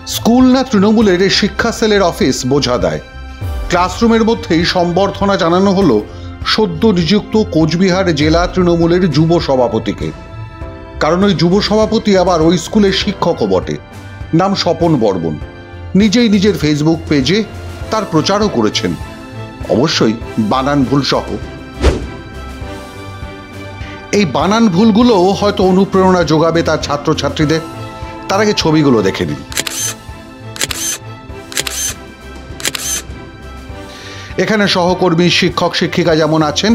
School না তৃণমূলের শিক্ষা সেলের অফিস বোঝা দেয়। ক্লাসরুমের মধ্যেই সম্বর্ধনা জানানো হলো সদ্য নিযুক্ত কোচবিহার জেলা তৃণমূলের যুব সভাপতিকে। কারণ ওই যুব সভাপতি আবার ওই স্কুলের শিক্ষকও বটে, নাম স্বপন বর্মন। নিজেই নিজের ফেসবুক পেজে তার প্রচারও করেছেন, অবশ্যই বানান ভুল সহ। এই বানান ভুলগুলো হয়তো অনুপ্রেরণা যোগাবে তার ছাত্রছাত্রীদের। তার আগে ছবিগুলো দেখে নিন। এখানে সহকর্মী, শিক্ষক শিক্ষিকা যেমন আছেন,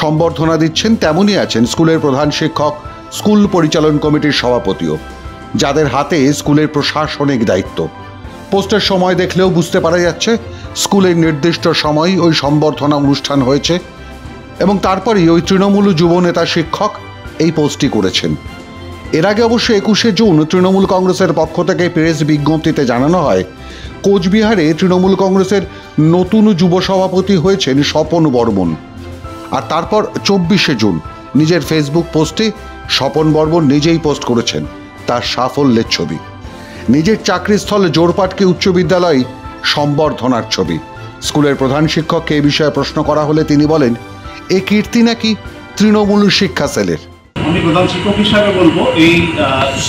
সম্বর্ধনা দিচ্ছেন, তেমনই আছেন স্কুলের প্রধান শিক্ষক, স্কুল পরিচালন কমিটির সভাপতিও, যাদের হাতে স্কুলের প্রশাসনিক দায়িত্ব। পোস্টের সময় দেখলেও বুঝতে পারা যাচ্ছে স্কুলের নির্দিষ্ট সময় ওই সম্বর্ধনা অনুষ্ঠান হয়েছে এবং তারপরেই ওই তৃণমূল যুব নেতা শিক্ষক এই পোস্টটি করেছেন। এর আগে অবশ্য 21শে জুন তৃণমূল কংগ্রেসের পক্ষ থেকে প্রেস বিজ্ঞপ্তিতে জানানো হয় কোচবিহারে তৃণমূল কংগ্রেসের নতুন যুব সভাপতি হয়েছেন স্বপন বর্মন। আর তারপর 24শে জুন নিজের ফেসবুক পোস্টে স্বপন বর্মন নিজেই পোস্ট করেছেন তার সাফল্যের ছবি, নিজের চাকরিস্থল জোরপাটকে উচ্চ বিদ্যালয় সম্বর্ধনার ছবি। স্কুলের প্রধান শিক্ষককে এ বিষয়ে প্রশ্ন করা হলে তিনি বলেন, এ কীর্তি নাকি তৃণমূল শিক্ষা সেলের। আমি প্রধান শিক্ষক হিসাবে বলবো, এই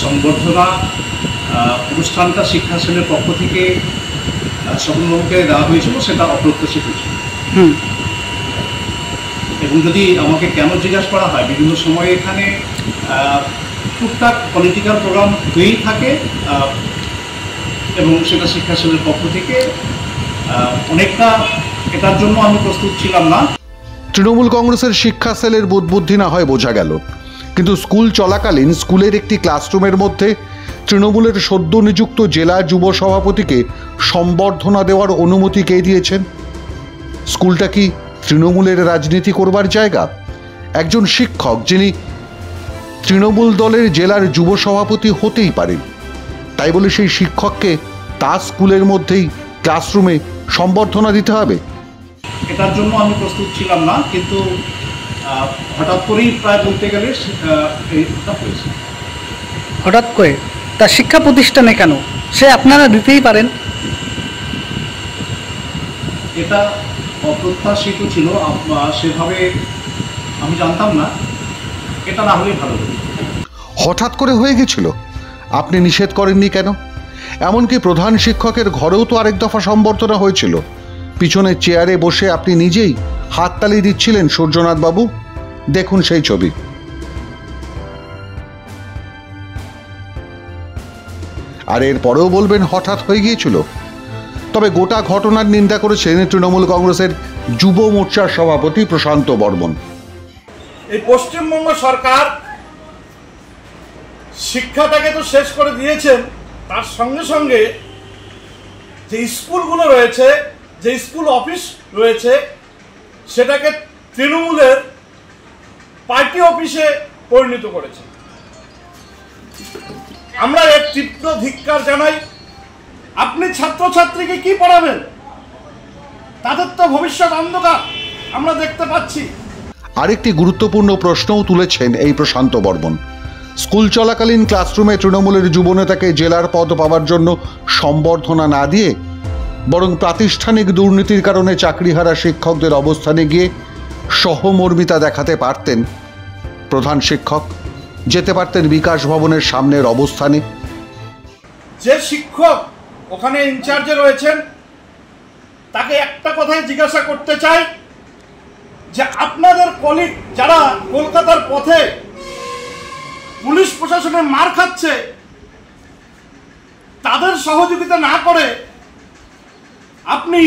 সংবর্ধনা অনুষ্ঠানটা শিক্ষা সেলের পক্ষ থেকে স্বপনবাবুকে দেওয়া হয়েছিল, সেটা অপ্রত্যাশিত ছিল। এবং যদি আমাকে কেন জিজ্ঞাসা করা হয়, বিভিন্ন সময় এখানে টুকটাক পলিটিক্যাল প্রোগ্রাম হয়েই থাকে এবং সেটা শিক্ষা সেলের পক্ষ থেকে অনেকটা এটার জন্য আমি প্রস্তুত ছিলাম না। তৃণমূল কংগ্রেসের শিক্ষা সেলের বুদ্বুদ্ধি না হয় বোঝা গেল, কিন্তু স্কুল চলাকালীন স্কুলের একটি ক্লাসরুমের মধ্যে তৃণমূলের সদ্য নিযুক্ত জেলা যুব সভাপতিকে সম্বর্ধনা দেওয়ার অনুমতি কে দিয়েছেন? স্কুলটা কি তৃণমূলের রাজনীতি করবার জায়গা? একজন শিক্ষক যিনি তৃণমূল দলের জেলার যুব সভাপতি হতেই পারেন, তাই বলে সেই শিক্ষককে তার স্কুলের মধ্যেই ক্লাসরুমে সম্বর্ধনা দিতে হবে? এটার জন্য আমি প্রস্তুত ছিলাম না, কিন্তু হঠাৎ করেই প্রায় বলতে গেলে এইটা হয়েছে। হঠাৎ করে তার শিক্ষা প্রতিষ্ঠানে কেন? সে আপনারা দিতেই পারেন। এটা অপ্রত্যাশিত ছিল, সেভাবে আমি জানতাম না। এটা না হলেই ভালো হতো। হঠাৎ করে হয়ে গেছিল, আপনি নিষেধ করেননি কেন? এমনকি প্রধান শিক্ষকের ঘরেও তো আরেক দফা সম্বর্ধনা হয়েছিল। পিছনের চেয়ারে বসে আপনি নিজেই হাততালি দিচ্ছিলেন সূর্যনাথ বাবু, দেখুন সেই ছবি। আর এরপরেও বলবেন হঠাৎ হয়ে গিয়েছিল? তবে গোটা ঘটনার নিন্দা করেছেন তৃণমূল কংগ্রেসের যুব মোর্চার সভাপতি প্রশান্ত বর্মন। এই পশ্চিমবঙ্গ সরকার শিক্ষাটাকে তো শেষ করে দিয়েছেন, তার সঙ্গে সঙ্গে যে স্কুলগুলো রয়েছে, যে স্কুল অফিস রয়েছে, সেটাকে তৃণমূলের পার্টি অফিসে পরিণত করেছে। আমরা এর তীব্র ধিক্কার জানাই। আপনি ছাত্রছাত্রীকে কি পড়াবেন? তাদের তো ভবিষ্যৎ অন্ধকার আমরা দেখতে পাচ্ছি। আরেকটি গুরুত্বপূর্ণ প্রশ্নও তুলেছেন এই প্রশান্ত বর্মন। স্কুল চলাকালীন ক্লাসরুমে তৃণমূলের যুবনেতাকে জেলার পদ পাওয়ার জন্য সম্বর্ধনা না দিয়ে বরং প্রাতিষ্ঠানিক দুর্নীতির কারণে চাকরিহারা শিক্ষকদের অবস্থানে গিয়ে সহমর্মিতা দেখাতে পারতেন প্রধান শিক্ষক, যেতে পারতেন বিকাশ ভবনের সামনের অবস্থানে। যে শিক্ষক ওখানে ইনচার্জে রয়েছেন তাকে একটা কথাই জিজ্ঞাসা করতে চাই যে আপনাদের কলিগ যারা কলকাতার পথে পুলিশ প্রশাসনের মার খাচ্ছে, তাদের সহযোগিতা না করে আপনি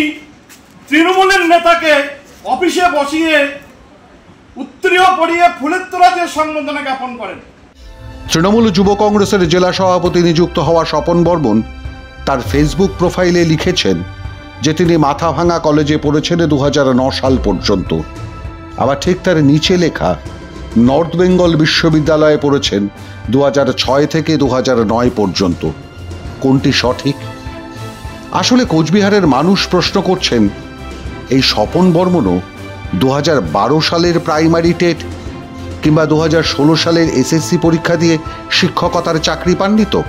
তৃণমূলের নেতাকে অফিসে বসিয়ে উত্তরীয় পড়িয়ে ফুলের তোড়া দিয়ে সম্বর্ধনা জ্ঞাপন করেন। তৃণমূল যুব কংগ্রেসের জেলা সভাপতি নিযুক্ত হওয়া স্বপন বর্মন তার ফেসবুক প্রোফাইলে লিখেছেন যে তিনি মাথাভাঙা কলেজে পড়েছেন 2009 সাল পর্যন্ত। আবার ঠিক তার নিচে লেখা নর্থ বেঙ্গল বিশ্ববিদ্যালয়ে পড়েছেন 2006 থেকে 2009 পর্যন্ত। কোনটি সঠিক? আসলে কোচবিহারের মানুষ প্রশ্ন করছেন, এই স্বপন বর্মনও 2012 সালের প্রাইমারি টেট কিংবা 2016 সালের এসএসসি পরীক্ষা দিয়ে শিক্ষকতার চাকরি পাননি তো?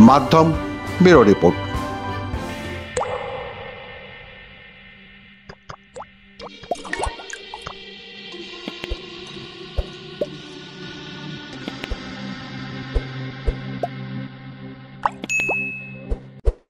মাধ্যম ব্যুরো রিপোর্ট।